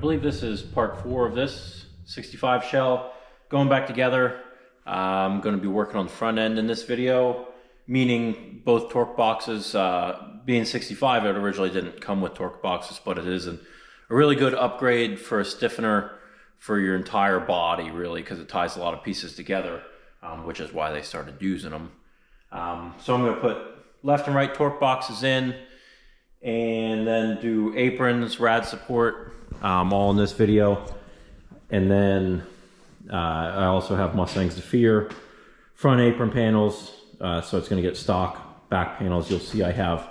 believe this is part 4 of this 65 shell going back together. I'm going to be working on the front end in this video, meaning both torque boxes. Being 65, it originally didn't come with torque boxes, but it is a really good upgrade for a stiffener for your entire body, really, because it ties a lot of pieces together, which is why they started using them. So I'm going to put left and right torque boxes in, and then do aprons, rad support, all in this video. And then I also have Mustang's Zephyr front apron panels, so it's going to get stock back panels. You'll see I have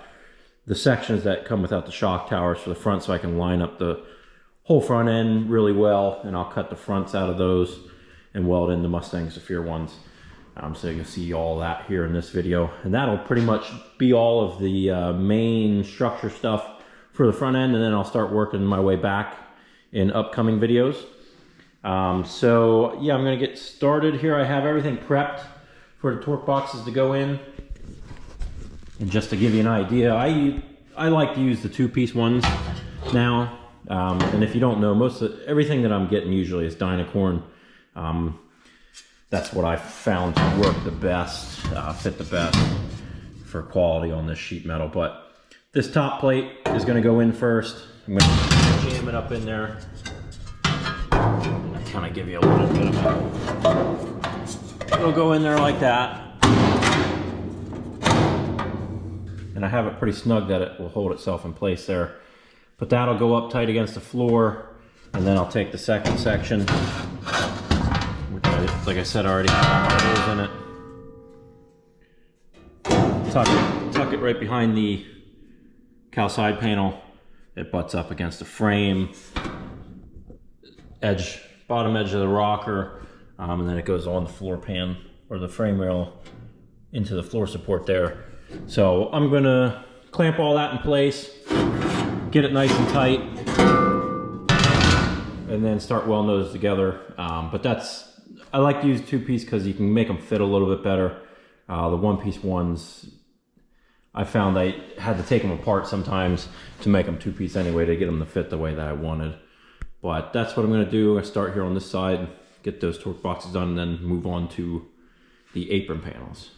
the sections that come without the shock towers for the front, so I can line up the whole front end really well, and I'll cut the fronts out of those and weld in the Mustang Zephyr ones. So you can see all that here in this video, and that'll pretty much be all of the main structure stuff for the front end, and then I'll start working my way back in upcoming videos. So yeah, I'm gonna get started here. I have everything prepped for the torque boxes to go in, and just to give you an idea, I like to use the 2-piece ones now, and if you don't know, everything that I'm getting usually is Dynacorn. That's what I found to work the best, fit the best for quality on this sheet metal. But this top plate is going to go in first. I'm going to jam it up in there. And kind of give you a little bit of it'll go in there like that. And I have it pretty snug that it will hold itself in place there. But that'll go up tight against the floor. And then I'll take the second section, like I said, I already have holes in it. Tuck it right behind the cowl side panel. It butts up against the frame, bottom edge of the rocker, and then it goes on the floor pan or the frame rail into the floor support there. So I'm gonna clamp all that in place, get it nice and tight, and then start welding those together. I like to use 2-piece because you can make them fit a little bit better. The 1-piece ones, I found I had to take them apart sometimes to make them 2-piece anyway, to get them to fit the way that I wanted. But that's what I'm going to do. I start here on this side, get those torque boxes done, and then move on to the apron panels.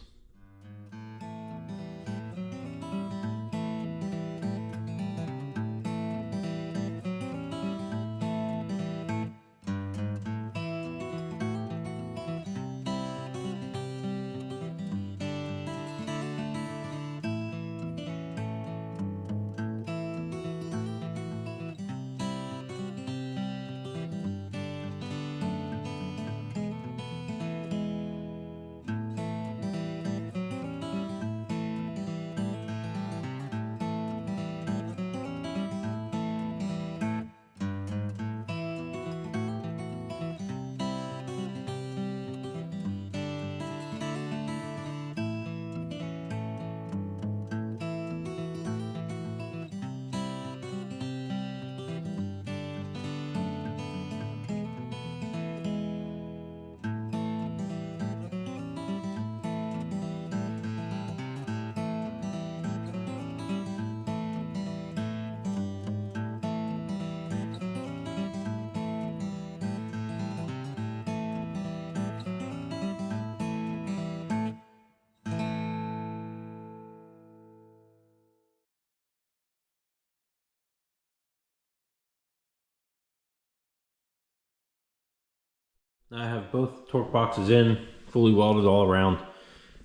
I have both torque boxes in, fully welded all around,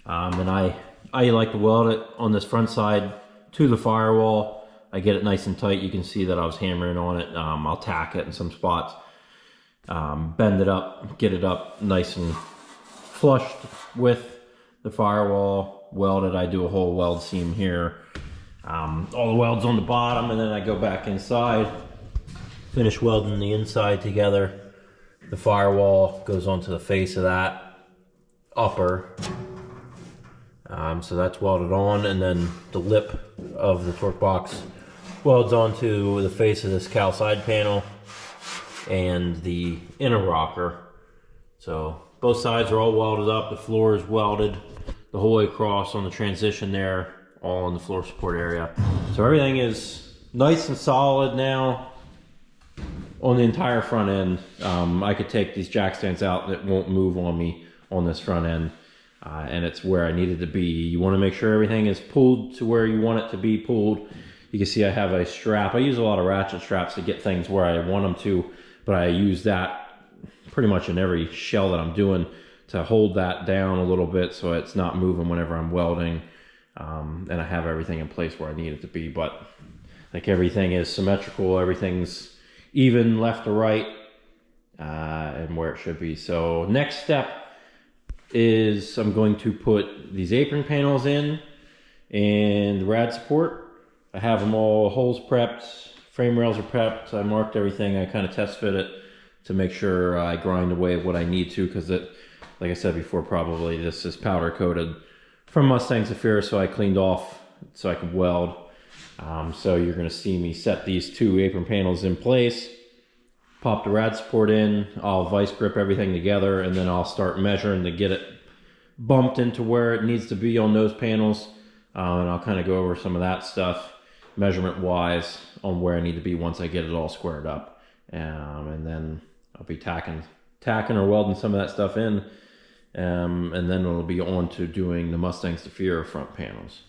and I like to weld it on this front side to the firewall. I get it nice and tight. You can see that I was hammering on it. I'll tack it in some spots, bend it up, get it up nice and flushed with the firewall, weld it. I do a whole weld seam here, all the welds on the bottom, and then I go back inside, finish welding the inside together. The firewall goes onto the face of that upper, so that's welded on, and then the lip of the torque box welds onto the face of this cowl side panel and the inner rocker. So both sides are all welded up, the floor is welded the whole way across on the transition there, all in the floor support area. So everything is nice and solid now. on the entire front end. I could take these jack stands out and it won't move on me on this front end. And it's where I need it to be. You want to make sure everything is pulled to where you want it to be pulled. You can see I have a strap. I use a lot of ratchet straps to get things where I want them to, but I use that pretty much in every shell that I'm doing to hold that down a little bit so it's not moving whenever I'm welding. And I have everything in place where I need it to be, but like everything is symmetrical, everything's even left to right, and where it should be. So next step is I'm going to put these apron panels in and the rad support. I have them all, holes prepped, frame rails are prepped. I marked everything. I kind of test fit it to make sure I grind away what I need to, because it, like I said before, probably this is powder coated from Mustang Zafira, so I cleaned off so I could weld. So you're going to see me set these two apron panels in place, pop the rad support in, I'll vice grip everything together, and then I'll start measuring to get it bumped into where it needs to be on those panels. And I'll kind of go over some of that stuff measurement wise on where I need to be once I get it all squared up. And then I'll be tacking or welding some of that stuff in. And then it'll be on to doing the Mustang Zafira front panels.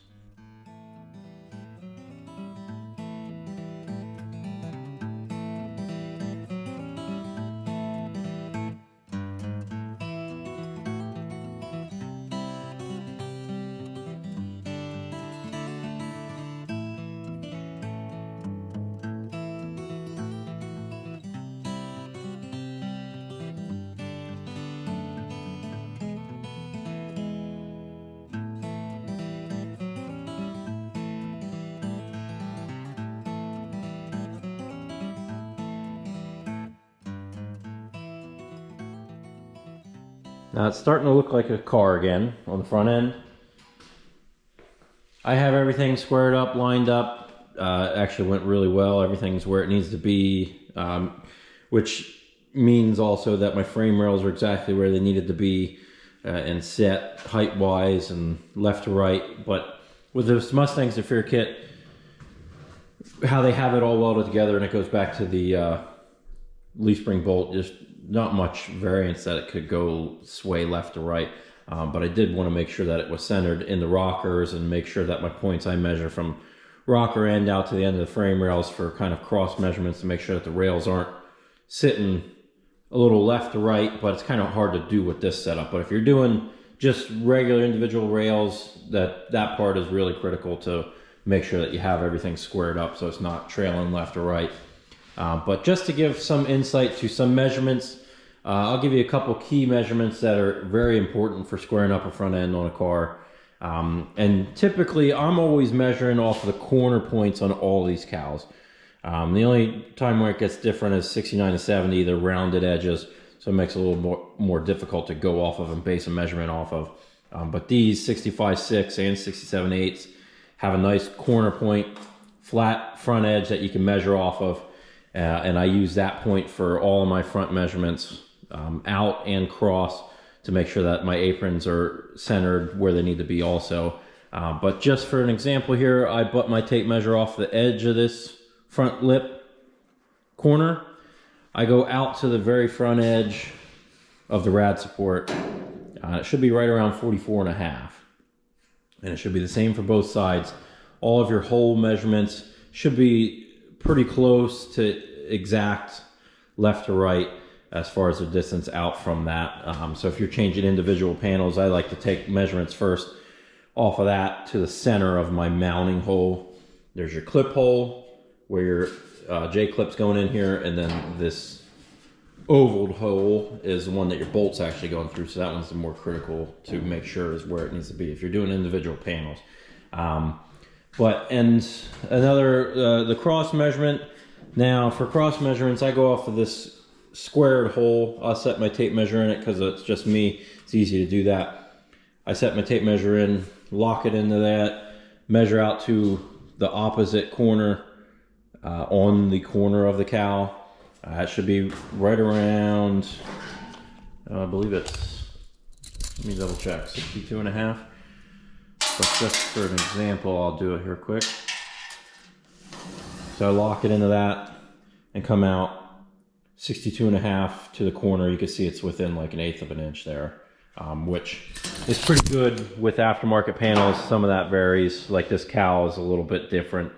Now it's starting to look like a car again on the front end. I have everything squared up, lined up. Actually went really well. Everything's where it needs to be, which means also that my frame rails are exactly where they needed to be and set height-wise and left to right. But with this Mustang Zafira kit, how they have it all welded together, and it goes back to the leaf spring bolt, just not much variance that it could go sway left to right. But I did want to make sure that it was centered in the rockers and make sure that my points I measure from rocker end out to the end of the frame rails for kind of cross measurements to make sure that the rails aren't sitting a little left to right, but it's kind of hard to do with this setup. But if you're doing just regular individual rails, that part is really critical to make sure that you have everything squared up so it's not trailing left or right. But just to give some insight to some measurements, I'll give you a couple key measurements that are very important for squaring up a front end on a car. And typically I'm always measuring off of the corner points on all these cows. The only time where it gets different is 69 to 70, the rounded edges, so it makes it a little more difficult to go off of and base a measurement off of. But these 65/6 and 67/8 have a nice corner point, flat front edge that you can measure off of. And I use that point for all of my front measurements, out and cross, to make sure that my aprons are centered where they need to be also. But just for an example here, I butt my tape measure off the edge of this front lip corner. I go out to the very front edge of the rad support. It should be right around 44.5. And it should be the same for both sides. All of your hole measurements should be pretty close to exact left to right as far as the distance out from that. So if you're changing individual panels, I like to take measurements first off of that to the center of my mounting hole. There's your clip hole where your J-clip's going in here, and then this oval hole is the one that your bolt's actually going through. So that one's the more critical to make sure is where it needs to be if you're doing individual panels. And another, the cross measurement. Now for cross measurements, I go off of this squared hole. I'll set my tape measure in it because it's just me. It's easy to do that. I set my tape measure in, lock it into that, measure out to the opposite corner on the corner of the cow. It should be right around, I believe it's, let me double check, 62.5. But just for an example, I'll do it here quick. So I lock it into that and come out 62.5 to the corner. You can see it's within like 1/8 of an inch there, which is pretty good with aftermarket panels. Some of that varies, like this cowl is a little bit different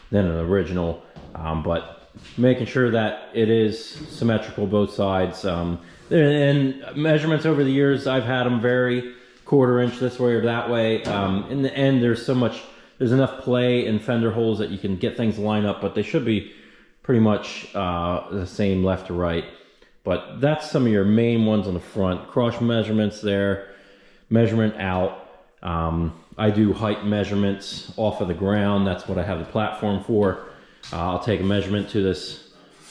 than an original, but making sure that it is symmetrical both sides. And measurements over the years, I've had them vary, 1/4 inch this way or that way. In the end, there's enough play in fender holes that you can get things lined up, but they should be pretty much the same left to right. But that's some of your main ones on the front. Cross measurements there, measurement out. I do height measurements off of the ground. That's what I have the platform for. I'll take a measurement to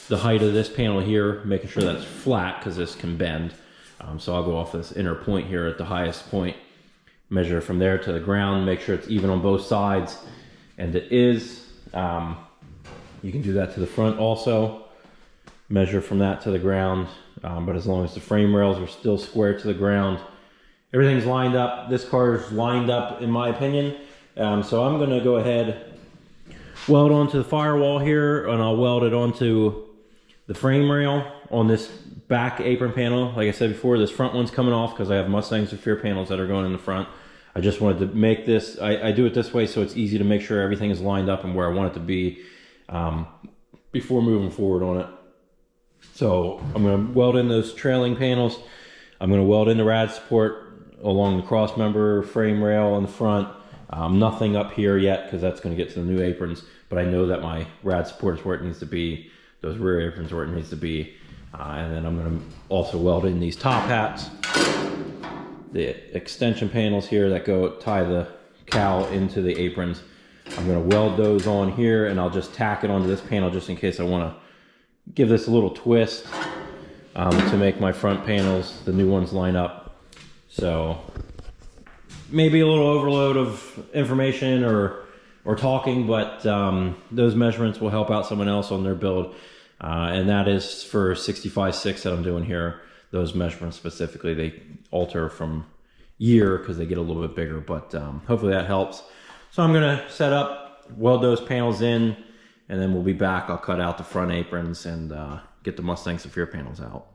the height of this panel here, making sure that it's flat because this can bend. So I'll go off this inner point here at the highest point, measure from there to the ground, make sure it's even on both sides, and it is. You can do that to the front also, measure from that to the ground, but as long as the frame rails are still square to the ground, everything's lined up. This car is lined up in my opinion. So I'm gonna go ahead, weld onto the firewall here, and I'll weld it onto the frame rail on this back apron panel. Like I said before, this front one's coming off because I have Mustang Zephyr panels that are going in the front. I just wanted to make this, I do it this way so it's easy to make sure everything is lined up and where I want it to be before moving forward on it. So I'm going to weld in those trailing panels. I'm going to weld in the rad support along the cross member frame rail on the front. Nothing up here yet because that's going to get to the new aprons, but I know that my rad support is where it needs to be, those rear aprons where it needs to be. And then I'm going to also weld in these top hats, the extension panels here that go tie the cowl into the aprons. I'm going to weld those on here, and I'll just tack it onto this panel just in case I want to give this a little twist to make my front panels, the new ones, line up. So maybe a little overload of information or talking, but those measurements will help out someone else on their build. And that is for 65.6 that I'm doing here. Those measurements specifically, they alter from year because they get a little bit bigger, but hopefully that helps. So I'm gonna set up, weld those panels in, and then we'll be back. I'll cut out the front aprons and get the Mustang Zephyr panels out.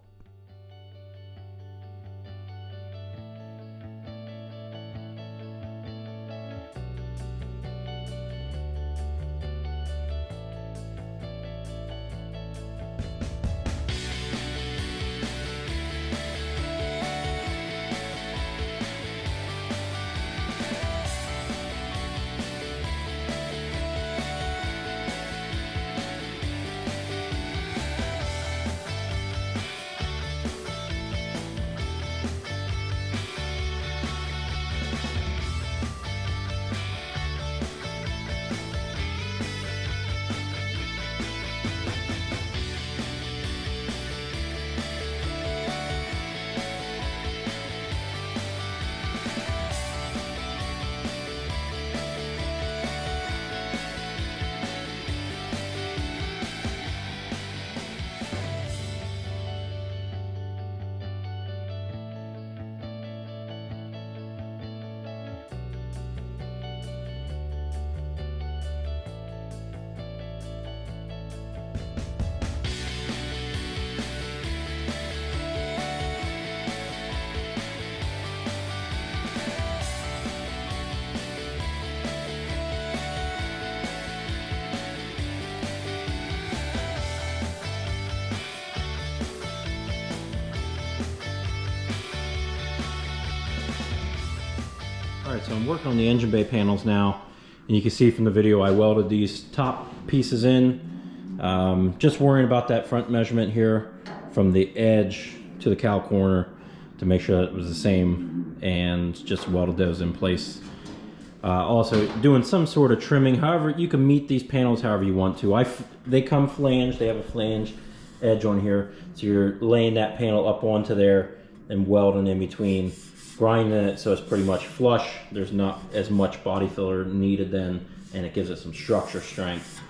Alright, so I'm working on the engine bay panels now, and you can see from the video I welded these top pieces in. Just worrying about that front measurement here from the edge to the cowl corner to make sure that it was the same, and just welded those in place. Also doing some sort of trimming. However, you can meet these panels however you want to. They come flanged, they have a flange edge on here, so you're laying that panel up onto there and welding in between, grinding it so it's pretty much flush. There's not as much body filler needed then, and it gives it some structure strength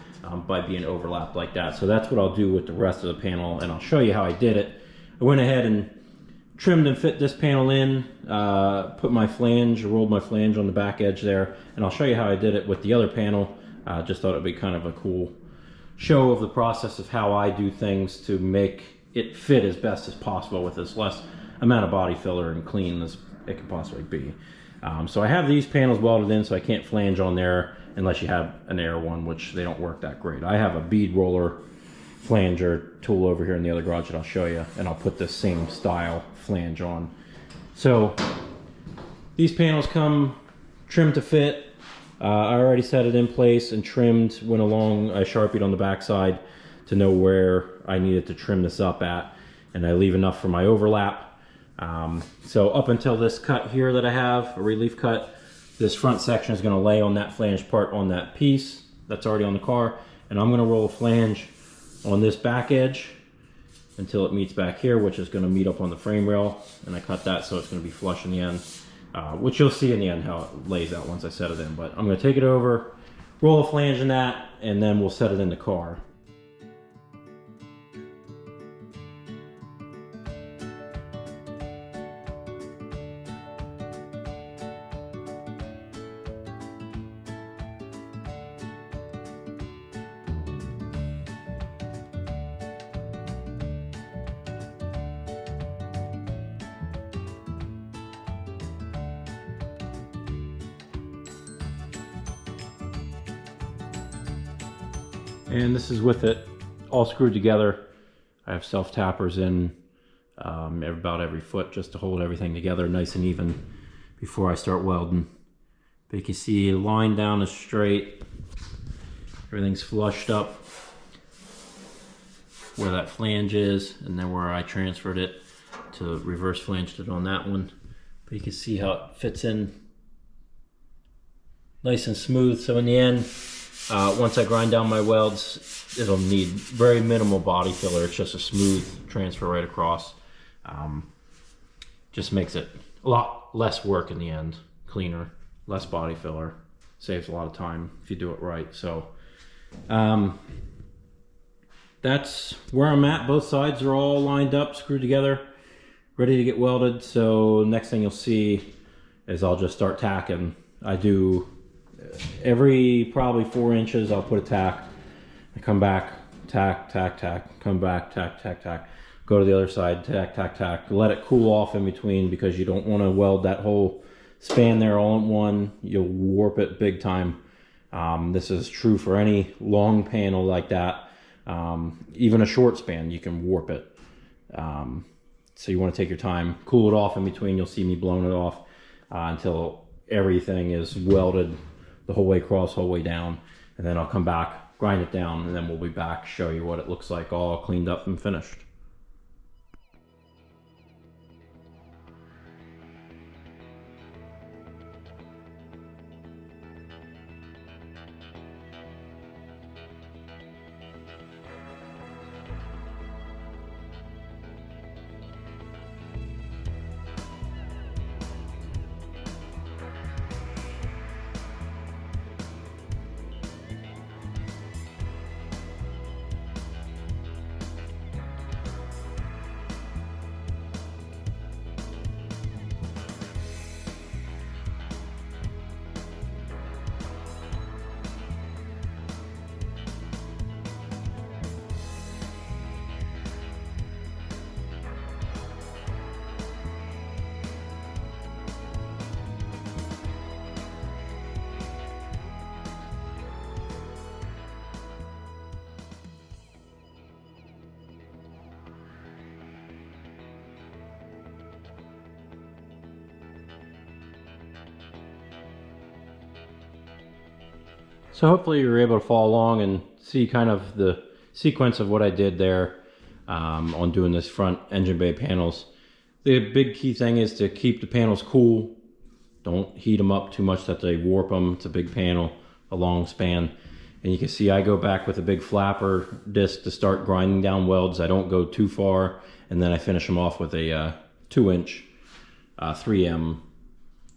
by being overlapped like that. So that's what I'll do with the rest of the panel, and I'll show you how I did it. I went ahead and trimmed and fit this panel in, put my flange, rolled my flange on the back edge there, and I'll show you how I did it with the other panel. Just thought it'd be kind of a cool show of the process of how I do things to make it fit as best as possible with as less amount of body filler and clean as it can possibly be. So I have these panels welded in, so I can't flange on there unless you have an air one, which they don't work that great. I have a bead roller flanger tool over here in the other garage that I'll show you, and I'll put this same style flange on. So these panels come trimmed to fit. I already set it in place and trimmed, went along, I sharpied on the backside to know where I needed to trim this up at, and I leave enough for my overlap. So up until this cut here that I have, a relief cut, this front section is going to lay on that flange part on that piece that's already on the car, and I'm going to roll a flange on this back edge until it meets back here, which is going to meet up on the frame rail, and I cut that so it's going to be flush in the end, which you'll see in the end how it lays out once I set it in. But I'm going to take it over, roll a flange in that, and then we'll set it in the car. And this is with it all screwed together. I have self tappers in about every foot just to hold everything together nice and even before I start welding. But you can see the line down is straight. Everything's flushed up where that flange is, and then where I transferred it to reverse flanged it on that one. But you can see how it fits in nice and smooth. So in the end, once I grind down my welds, it'll need very minimal body filler. It's just a smooth transfer right across. Just makes it a lot less work in the end, cleaner, less body filler, saves a lot of time if you do it right. So that's where I'm at. Both sides are all lined up, screwed together, ready to get welded. So next thing you'll see is I'll just start tacking. I do every probably 4 inches I'll put a tack. I come back, tack, tack, tack, come back, tack, tack, tack, go to the other side, tack, tack, tack. Let it cool off in between because you don't want to weld that whole span there all in one. You'll warp it big time. This is true for any long panel like that. Even a short span, you can warp it. So you want to take your time, cool it off in between. You'll see me blowing it off until everything is welded the whole way across, whole way down, and then I'll come back, grind it down, and then we'll be back, show you what it looks like all cleaned up and finished. So hopefully you're able to follow along and see kind of the sequence of what I did there on doing this front engine bay panels. The big key thing is to keep the panels cool. Don't heat them up too much that they warp them. It's a big panel, a long span. And you can see I go back with a big flapper disc to start grinding down welds. I don't go too far, and then I finish them off with a 2-inch 3M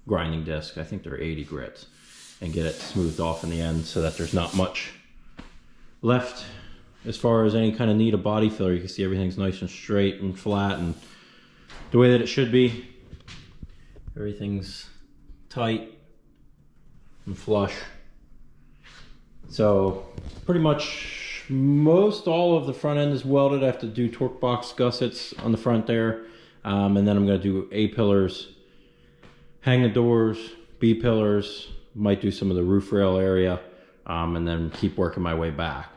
grinding disc. I think they're 80 grits. And get it smoothed off in the end so that there's not much left as far as any kind of need of body filler. You can see everything's nice and straight and flat and the way that it should be. Everything's tight and flush. So pretty much most all of the front end is welded. I have to do torque box gussets on the front there. And then I'm going to do A-pillars, hang the doors, B-pillars, might do some of the roof rail area, and then keep working my way back.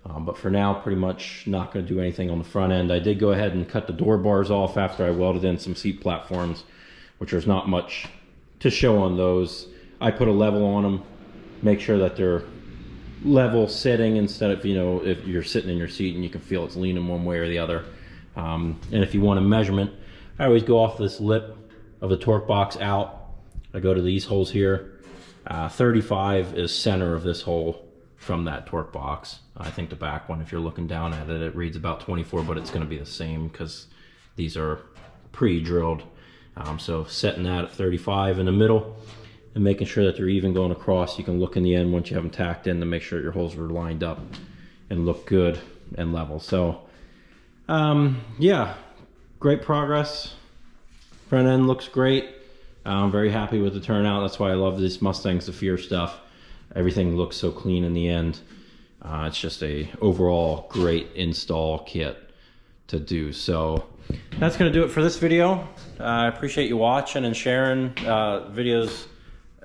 But for now, pretty much not going to do anything on the front end. I did go ahead and cut the door bars off after I welded in some seat platforms, which there's not much to show on those. I put a level on them, make sure that they're level sitting instead of, you know, if you're sitting in your seat and you can feel it's leaning one way or the other. And if you want a measurement, I always go off this lip of the torque box out. I go to these holes here. 35 is center of this hole from that torque box. I think the back one, if you're looking down at it, it reads about 24, but it's going to be the same because these are pre-drilled. So setting that at 35 in the middle and making sure that they're even going across. You can look in the end once you have them tacked in to make sure your holes are lined up and look good and level. So yeah, great progress. Front end looks great. I'm very happy with the turnout. That's why I love this Mustang Zephyr stuff. Everything looks so clean in the end. It's just a overall great install kit to do. So that's gonna do it for this video. I appreciate you watching and sharing. Videos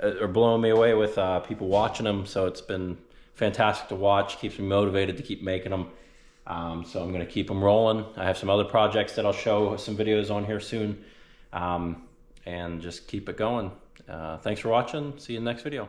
are blowing me away with people watching them. So it's been fantastic to watch. Keeps me motivated to keep making them. So I'm gonna keep them rolling. I have some other projects that I'll show some videos on here soon. And just keep it going. Thanks for watching. See you in the next video.